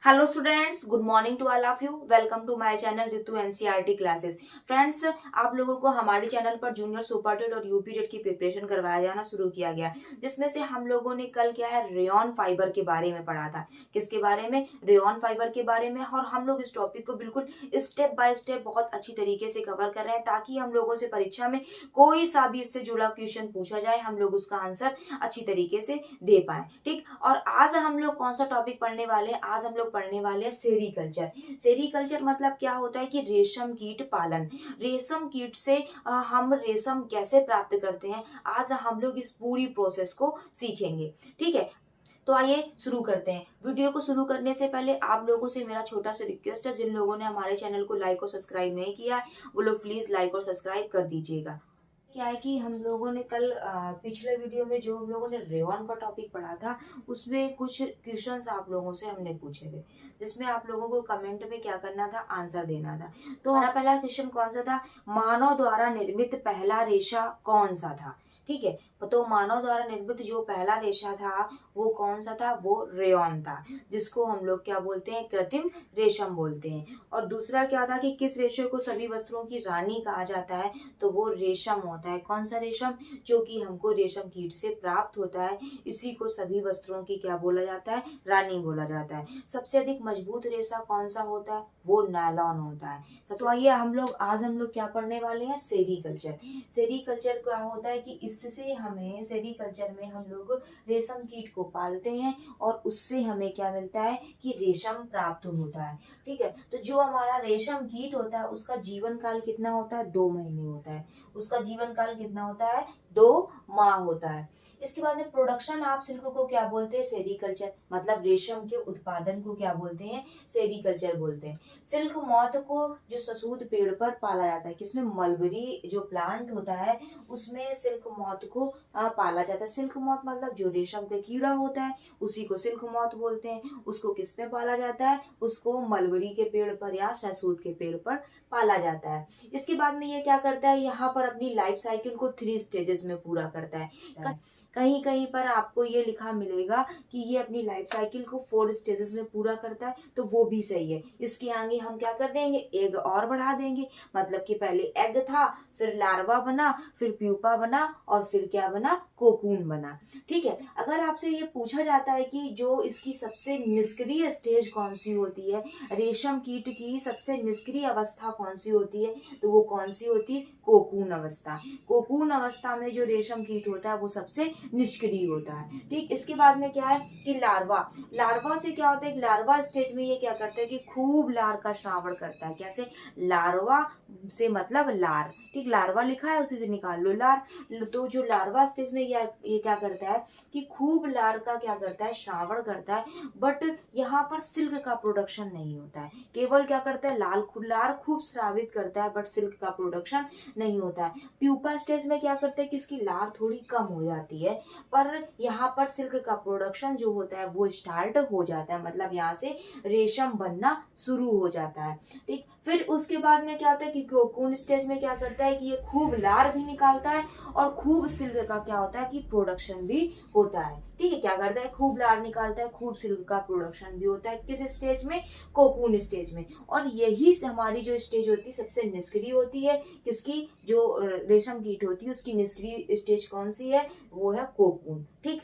Hello students, good morning to all of you. Welcome to my channel Ritu NCERT classes. Friends, आप लोगों को हमारे channel पर junior super TET और UP TET की प्रिपरेशन करवाया जाना शुरू किया गया, जिसमें से हम लोगों ने कल क्या है रेयॉन फाइबर के बारे में पढ़ा था। किसके बारे में? रेयॉन फाइबर के बारे में। और हम लोग इस टॉपिक को बिल्कुल स्टेप बाय स्टेप बहुत अच्छी तरीके से कवर कर रहे हैं, ताकि हम लोगों से परीक्षा में कोई सा भी इससे जुड़ा क्वेश्चन पूछा जाए हम लोग उसका आंसर अच्छी तरीके से दे पाए। ठीक। और आज हम लोग कौन सा टॉपिक पढ़ने वाले हैं? आज हम लोग पढ़ने वाले हैं सेरीकल्चर। सेरीकल्चर मतलब क्या होता है कि रेशम कीट पालन। रेशम कीट से हम रेशम कैसे प्राप्त करते हैं, आज हम लोग इस पूरी प्रोसेस को सीखेंगे। ठीक है, तो आइए शुरू करते हैं। वीडियो को शुरू करने से पहले आप लोगों से मेरा छोटा सा रिक्वेस्ट है, जिन लोगों ने हमारे चैनल को लाइक और सब्सक्राइब नहीं किया है वो लोग प्लीज लाइक और सब्सक्राइब कर दीजिएगा। क्या है कि हम लोगों ने कल पिछले वीडियो में जो हम लोगों ने रेयॉन का टॉपिक पढ़ा था, उसमें कुछ क्वेश्चंस आप लोगों से हमने पूछे थे, जिसमें आप लोगों को कमेंट में क्या करना था, आंसर देना था। तो हमारा पहला क्वेश्चन कौन सा था? मानव द्वारा निर्मित पहला रेशा कौन सा था? ठीक है, तो मानव द्वारा निर्मित जो पहला रेशा था वो कौन सा था? वो रेयॉन था, जिसको हम लोग क्या बोलते हैं? कृत्रिम रेशम बोलते हैं। और दूसरा क्या था कि किस रेशे को सभी वस्त्रों की रानी कहा जाता है? तो वो रेशम होता है। कौन सा रेशम? जो कि हमको रेशम कीट से प्राप्त होता है, इसी को सभी वस्त्रों की क्या बोला जाता है? रानी बोला जाता है। सबसे अधिक मजबूत रेशा कौन सा होता है? वो नायलॉन होता है। तो आइए आज हम लोग क्या पढ़ने वाले हैं? सेरीकल्चर। सेरीकल्चर क्या होता है कि इससे हमें सेरीकल्चर में हम लोग रेशम कीट को पालते हैं और उससे हमें क्या मिलता है कि रेशम प्राप्त होता है। ठीक है, तो जो हमारा रेशम कीट होता है उसका जीवन काल कितना होता है? 2 महीने होता है। उसका जीवन काल कितना होता है? 2 माह होता है। इसके बाद में प्रोडक्शन ऑफ सिल्क को क्या बोलते हैं? सेरीकल्चर। मतलब रेशम के उत्पादन को क्या बोलते हैं? सेरीकल्चर बोलते हैं। सिल्क मॉथ को जो ससूद पेड़ पर पाला जाता है, किसमें? मलबरी जो प्लांट होता है उसमें सिल्क मॉथ को पाला जाता है। सिल्क मॉथ मतलब जो रेशम का कीड़ा होता है उसी को सिल्क मॉथ बोलते हैं। उसको किस पे पाला जाता है? उसको मलबरी के पेड़ पर या ससूद के पेड़ पर पाला जाता है। इसके बाद में ये क्या करता है? यहाँ पर अपनी लाइफ साइकिल को 3 स्टेजेस में पूरा करता है। कहीं कहीं पर आपको ये लिखा मिलेगा कि ये अपनी लाइफ साइकिल को 4 स्टेजेस में पूरा करता है, तो वो भी सही है। इसके आगे हम क्या कर देंगे? एग और बढ़ा देंगे। मतलब कि पहले एग था, फिर लार्वा बना, फिर प्यूपा बना और फिर क्या बना? कोकून बना। ठीक है, अगर आपसे ये पूछा जाता है कि जो इसकी सबसे निष्क्रिय स्टेज कौन सी होती है, रेशम कीट की सबसे निष्क्रिय अवस्था कौन सी होती है, तो वो कौन सी होती है? कोकून अवस्था। कोकून अवस्था में जो रेशम कीट होता है वो सबसे निष्क्रिय होता है। ठीक, इसके बाद में क्या है कि लार्वा। लार्वा से क्या होता है? लार्वा स्टेज में ये क्या करता है कि खूब लार का श्रावण करता है। कैसे? लार्वा से मतलब लार। ठीक, लार्वा लिखा है उसी से निकाल लो लार। तो जो लार्वा स्टेज में ये क्या करता है कि खूब लार का क्या करता है? श्रावण करता है। बट यहाँ पर सिल्क का प्रोडक्शन नहीं होता है। केवल क्या करता है? लार खूब श्रावित करता है, बट सिल्क का प्रोडक्शन नहीं होता है। प्यूपा स्टेज में क्या करते हैं कि इसकी लार थोड़ी कम हो जाती है, पर यहाँ पर सिल्क का प्रोडक्शन जो होता है वो स्टार्ट हो जाता है। मतलब यहाँ से रेशम बनना शुरू हो जाता है। ठीक, फिर उसके बाद में क्या होता है कि कोकून स्टेज में क्या करता है कि ये खूब लार भी निकालता है और खूब सिल्क का क्या होता है कि प्रोडक्शन भी होता है। ठीक है, क्या करता है? खूब लार निकालता है, खूब सिल्क का प्रोडक्शन भी होता है। किस स्टेज में? कोकून स्टेज में। और यही हमारी जो स्टेज होती है सबसे निष्क्रिय होती है। किसकी? जो रेशम कीट होती है उसकी निष्क्रिय स्टेज कौन सी है? वो है कोकून। ठीक,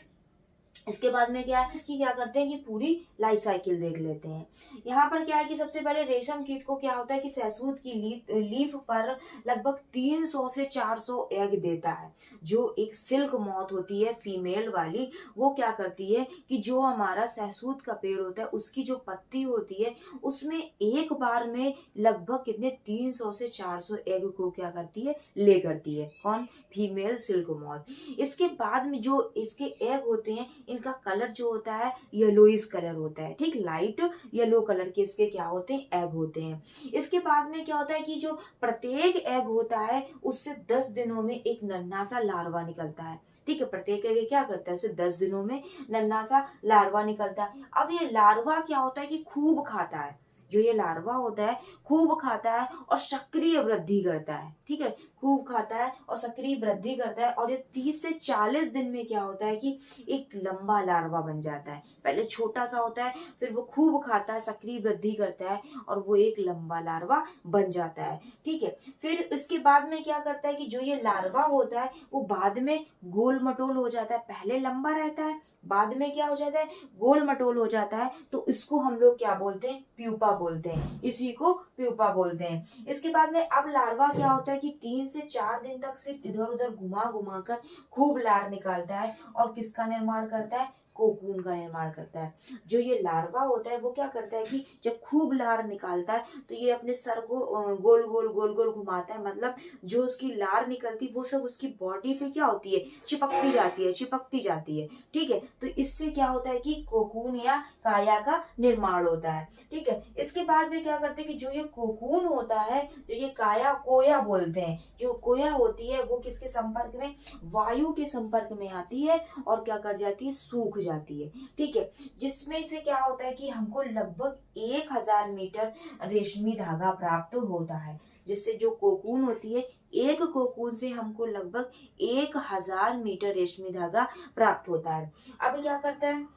इसके बाद में क्या है, इसकी क्या करते हैं कि पूरी लाइफ साइकिल देख लेते हैं। यहाँ पर क्या है कि सबसे पहले रेशम कीट को क्या होता है कि सहसूत की लीफ पर लगभग 300 से 400 एग देता है। जो एक सिल्क मॉथ होती है फीमेल वाली, वो क्या करती है कि जो हमारा सहसूत का पेड़ होता है उसकी जो पत्ती होती है उसमें एक बार में लगभग कितने? 300 से 400 एग को क्या करती है? ले करती है। कौन? Female silk moth. इसके बाद में जो इसके एग होते हैं इनका कलर जो होता है येलोइश कलर होता है। ठीक, लाइट येलो कलर के इसके क्या होते हैं? एग होते हैं। इसके बाद में क्या होता है कि जो प्रत्येक एग होता है उससे 10 दिनों में एक नन्हा सा लार्वा निकलता है। ठीक है, प्रत्येक एग क्या करता है? उसे 10 दिनों में नन्हा सा लार्वा निकलता है। अब ये लार्वा क्या होता है कि खूब खाता है। जो ये लार्वा होता है खूब खाता है और सक्रिय वृद्धि करता है। ठीक है, खूब खाता है और सक्रिय वृद्धि करता है, और ये 30 से 40 दिन में क्या होता है कि एक लंबा लार्वा बन जाता है। पहले छोटा सा होता है, फिर वो खूब खाता है, सक्रिय वृद्धि करता है और वो एक लंबा लार्वा बन जाता है। ठीक है, फिर इसके बाद में क्या करता है कि जो ये लार्वा होता है वो बाद में गोल मटोल हो जाता है। पहले लंबा रहता है, बाद में क्या हो जाता है, गोल मटोल हो जाता है। तो इसको हम लोग क्या बोलते हैं, प्यूपा बोलते हैं, इसी को प्यूपा बोलते हैं। इसके बाद में अब लार्वा क्या होता है कि 3 से 4 दिन तक सिर्फ इधर उधर घुमा घुमा कर खूब लार निकालता है और किसका निर्माण करता है, कोकून का निर्माण करता है। जो ये लार्वा होता है वो क्या करता है कि जब खूब लार निकालता है तो ये अपने सर को गोल गोल गोल गोल घुमाता है, मतलब जो उसकी लार निकलती वो सब उसकी बॉडी पे क्या होती है, चिपकती जाती है, चिपकती जाती है। ठीक है, तो इससे क्या होता है कि कोकून या काया का निर्माण होता है। ठीक है, इसके बाद में क्या करते हैं कि जो ये कोकून होता है, जो ये काया कोया बोलते हैं, जो कोया होती है वो किसके संपर्क में, वायु के संपर्क में आती है और क्या कर जाती है, सूख जाती है। ठीक है, जिसमें से क्या होता है कि हमको लगभग 1000 मीटर रेशमी धागा प्राप्त होता है, जिससे जो कोकून होती है, एक कोकून से हमको लगभग 1000 मीटर रेशमी धागा प्राप्त होता है। अब क्या करता है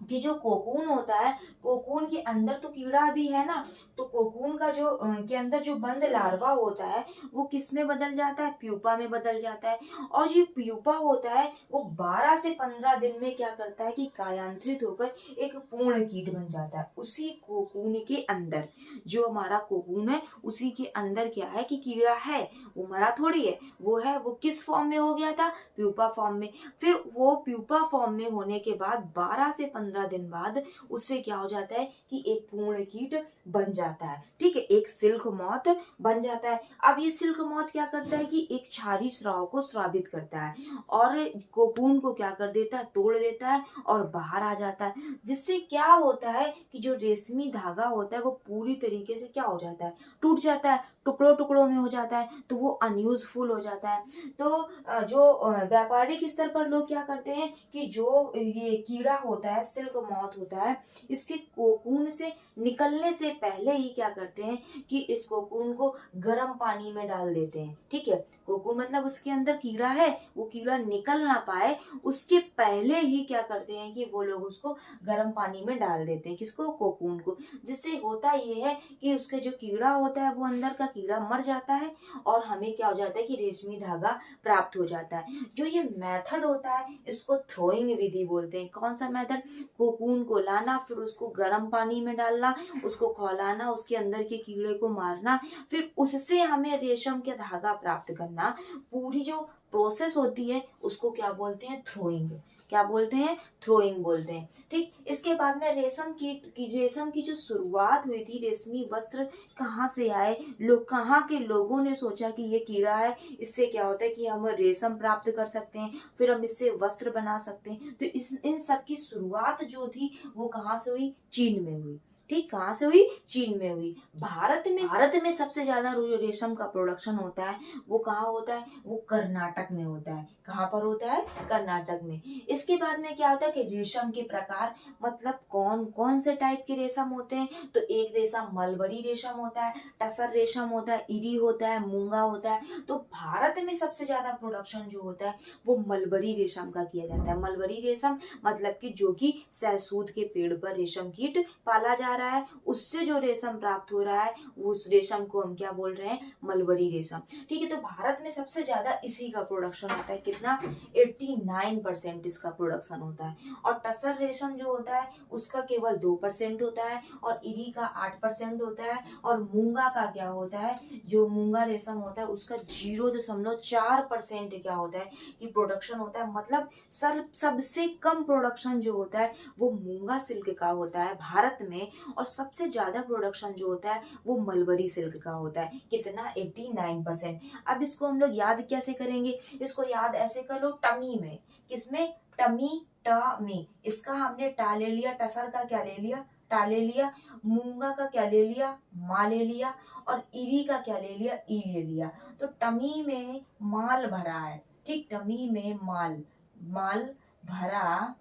कि जो कोकून होता है, कोकून के अंदर तो कीड़ा भी है ना, तो कोकून का जो के अंदर जो बंद लार्वा होता है वो किस में बदल जाता है, प्यूपा में बदल जाता है। और ये प्यूपा होता है वो 12 से 15 दिन में क्या करता है कि कायांतरित होकर एक पूर्ण कीट बन जाता है। उसी कोकून के अंदर, जो हमारा कोकून है उसी के अंदर क्या है कि कीड़ा है, वो मरा थोड़ी है, वो है, वो किस फॉर्म में हो गया था, प्यूपा फॉर्म में। फिर वो प्यूपा फॉर्म में होने के बाद 12 से 15 दिन बाद उससे क्या हो जाता है कि एक पूर्ण कीट बन जाता है। ठीक है, एक सिल्क मॉथ बन जाता है। अब ये सिल्क मॉथ क्या करता है कि एक क्षारी स्राव को स्रावित करता है और कोकून को क्या कर देता है, तोड़ देता है और बाहर आ जाता है। जिससे क्या होता है कि जो रेशमी धागा होता है वो पूरी तरीके से क्या हो जाता है, टूट जाता है, टुकड़ों टुकड़ों में हो जाता है, तो वो अनयूजफुल हो जाता है। तो जो व्यापारिक स्तर पर लोग क्या करते हैं कि जो ये कीड़ा होता है, सिल्क मॉथ होता है, इसके कोकून से निकलने से पहले ही क्या करते हैं कि इस कोकून को गर्म पानी में डाल देते हैं। ठीक है, कोकून मतलब उसके अंदर कीड़ा है, वो कीड़ा निकल ना पाए उसके पहले ही क्या करते हैं कि वो लोग उसको गर्म पानी में डाल देते हैं, किसको, कोकून को। जिससे होता ये है कि उसके जो कीड़ा होता है वो अंदर का कीड़ा मर जाता है और हमें क्या हो जाता है कि रेशमी धागा प्राप्त हो जाता है। जो ये मेथड होता है इसको थ्रोइंग विधि बोलते हैं। कौन सा मेथड, कोकून को लाना, फिर उसको गर्म पानी में डालना, उसको खौलाना, उसके अंदर के कीड़े को मारना, फिर उससे हमें रेशम के धागा प्राप्त करना, पूरी जो प्रोसेस होती है उसको क्या बोलते हैं, थ्रोइंग। क्या बोलते हैं, थ्रोइंग बोलते हैं। ठीक, इसके बाद में रेशम की जो शुरुआत हुई थी, रेशमी वस्त्र कहाँ से आए, लोग कहाँ के लोगों ने सोचा कि ये कीड़ा है, इससे क्या होता है कि हम रेशम प्राप्त कर सकते हैं, फिर हम इससे वस्त्र बना सकते हैं। तो इन सब की शुरुआत जो थी वो कहाँ से हुई, चीन में हुई। ठीक, कहाँ से हुई, चीन में हुई। भारत में सबसे ज्यादा रेशम का प्रोडक्शन होता है वो कहाँ होता है, वो कर्नाटक में होता है। कहाँ पर होता है, कर्नाटक में। इसके बाद में क्या होता है कि रेशम के प्रकार, मतलब कौन कौन से टाइप के रेशम होते हैं, तो एक रेशम मलबरी रेशम होता है, टसर रेशम होता है, इरी होता है, मूंगा होता है। तो भारत में सबसे ज्यादा प्रोडक्शन जो होता है वो मलबरी रेशम का किया जाता है। मलबरी रेशम मतलब कि जो कि सहसूत के पेड़ पर रेशम कीट पाला जा रहा है, उससे जो रेशम प्राप्त हो रहा है उस रेशम को हम क्या बोल रहे हैं, मलबरी रेशम। ठीक है, तो भारत में सबसे ज्यादा इसी का प्रोडक्शन होता है। कितना, 89% इसका प्रोडक्शन होता है। और टसर रेशम जो होता है उसका केवल 2% होता है और इरी का 8% होता है। और मूंगा का क्या होता है, जो मूंगा रेशम होता है उसका 0.4% क्या होता है कि प्रोडक्शन होता है। मतलब सबसे कम प्रोडक्शन जो होता है वो मूंगा सिल्क का होता है भारत में, और सबसे ज्यादा प्रोडक्शन जो होता है वो मलबरी सिल्क का होता है। कितना, 89%। अब इसको हम लोग याद कैसे करेंगे, इसको याद ऐसे कर लो, टमी में, किसमें, टमी, टमी, इसका हमने टा ले लिया, टसर का क्या ले लिया, टा ले लिया, मूंगा का क्या ले लिया, मा ले लिया, और इरी का क्या ले लिया, ई ले लिया। तो टमी में माल भरा है। ठीक, टमी में माल माल भरा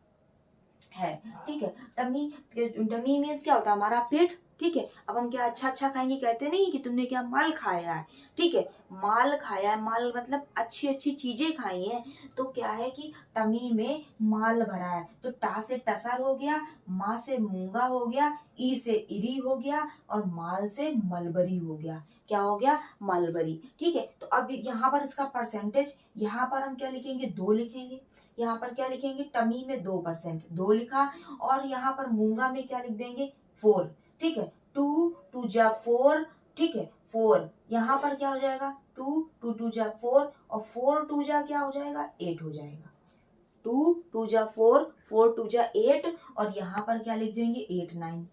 है। ठीक है, टमी टमी मीन्स क्या होता है, हमारा पेट। ठीक है, अब हम क्या अच्छा अच्छा खाएंगे, कहते नहीं कि तुमने क्या माल खाया है। ठीक है, माल खाया है, माल मतलब अच्छी अच्छी चीजें खाई हैं, तो क्या है कि टमी में माल भरा है। तो टा से टसर हो गया, माँ से मूंगा हो गया, ई से इरी हो गया, और माल से मलबरी हो गया। क्या हो गया, मलबरी। ठीक है, तो अब यहाँ पर इसका परसेंटेज, यहाँ पर हम क्या लिखेंगे, 2 लिखेंगे। यहाँ पर क्या लिखेंगे, टमी में 2%, 2 लिखा। और यहाँ पर मूंगा में क्या लिख देंगे, 4। ठीक है, 2 2 जा 4। ठीक है, 4 यहाँ पर क्या हो जाएगा, 2 2 2 जा 4, और 4 2 जा क्या हो जाएगा, 8 हो जाएगा। 2 2 जा 4, 4 2 जा 8, और यहाँ पर क्या लिख देंगे, 8 9,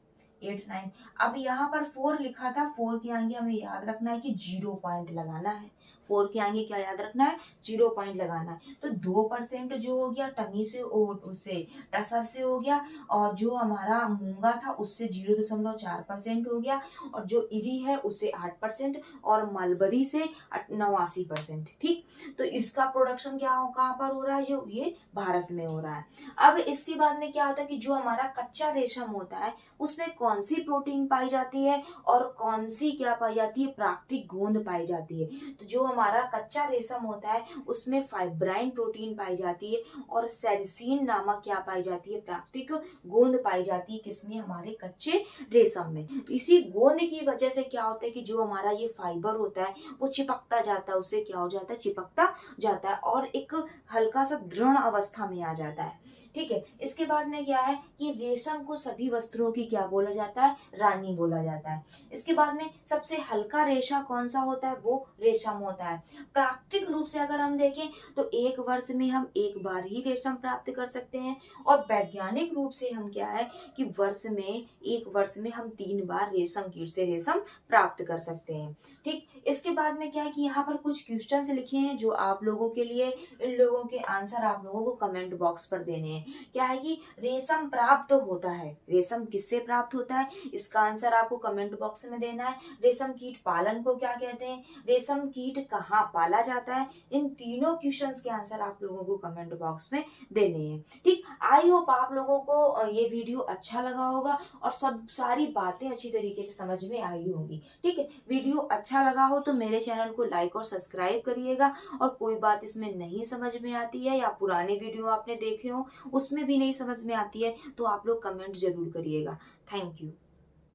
8 9। अब यहाँ पर 4 लिखा था, 4 के आगे हमें याद रखना है कि 0 पॉइंट लगाना है। 4 के आगे क्या याद रखना है, 0 पॉइंट लगाना है। तो 2% जो हो गया टमी से, उससे टसर से हो गया, और जो हमारा मूंगा था उससे 0.4% हो गया, और जो इरी है उससे 8%, और मलबरी से 89%। ठीक, तो इसका प्रोडक्शन क्या हो, कहाँ पर हो रहा है, जो ये भारत में हो रहा है। अब इसके बाद में क्या होता है कि जो हमारा कच्चा रेशम होता है उसमें कौन सी प्रोटीन पाई जाती है, और कौन सी क्या पाई जाती है, प्राकृतिक गोंद पाई जाती है। तो जो हमारा कच्चा रेशम होता है उसमें फाइब्राइन प्रोटीन पाई जाती है, और सेरिसीन नामक क्या पाई जाती है, प्राकृतिक गोंद पाई जाती है। किसमें, हमारे कच्चे रेशम में। इसी गोंद की वजह से क्या होता है कि जो हमारा ये फाइबर होता है वो चिपकता जाता है, उससे क्या हो जाता है, चिपकता जाता है, और एक हल्का सा दृढ़ अवस्था में आ जाता है। ठीक है, इसके बाद में क्या है कि रेशम को सभी वस्त्रों की क्या बोला जाता है, रानी बोला जाता है। इसके बाद में सबसे हल्का रेशा कौन सा होता है, वो रेशम होता है। प्राकृतिक रूप से अगर हम देखें तो एक वर्ष में हम एक बार ही रेशम प्राप्त कर सकते हैं, और वैज्ञानिक रूप से हम क्या है कि एक वर्ष में हम 3 बार रेशम कीट से रेशम प्राप्त कर सकते हैं। ठीक, इसके बाद में क्या है कि यहाँ पर कुछ क्वेश्चंस लिखे हैं जो आप लोगों के लिए, इन लोगों के आंसर आप लोगों को कमेंट बॉक्स पर देने हैं। क्या है कि रेशम प्राप्त होता है, रेशम किससे प्राप्त होता है, इसका आंसर आपको कमेंट बॉक्स में देना है। रेशम कीट पालन को क्या कहते हैं, रेशम कीट कहाँ पाला जाता है, इन तीनों क्वेश्चंस के आंसर आप लोगों को कमेंट बॉक्स में देने हैं। ठीक, आई होप आप लोगों को ये वीडियो अच्छा लगा होगा, और सारी बातें अच्छी तरीके से समझ में आई होंगी। ठीक है, वीडियो अच्छा लगा हो तो मेरे चैनल को लाइक और सब्सक्राइब करिएगा, और कोई बात इसमें नहीं समझ में आती है, या पुराने वीडियो आपने देखे हो उसमें भी नहीं समझ में आती है, तो आप लोग कमेंट जरूर करिएगा। Thank you.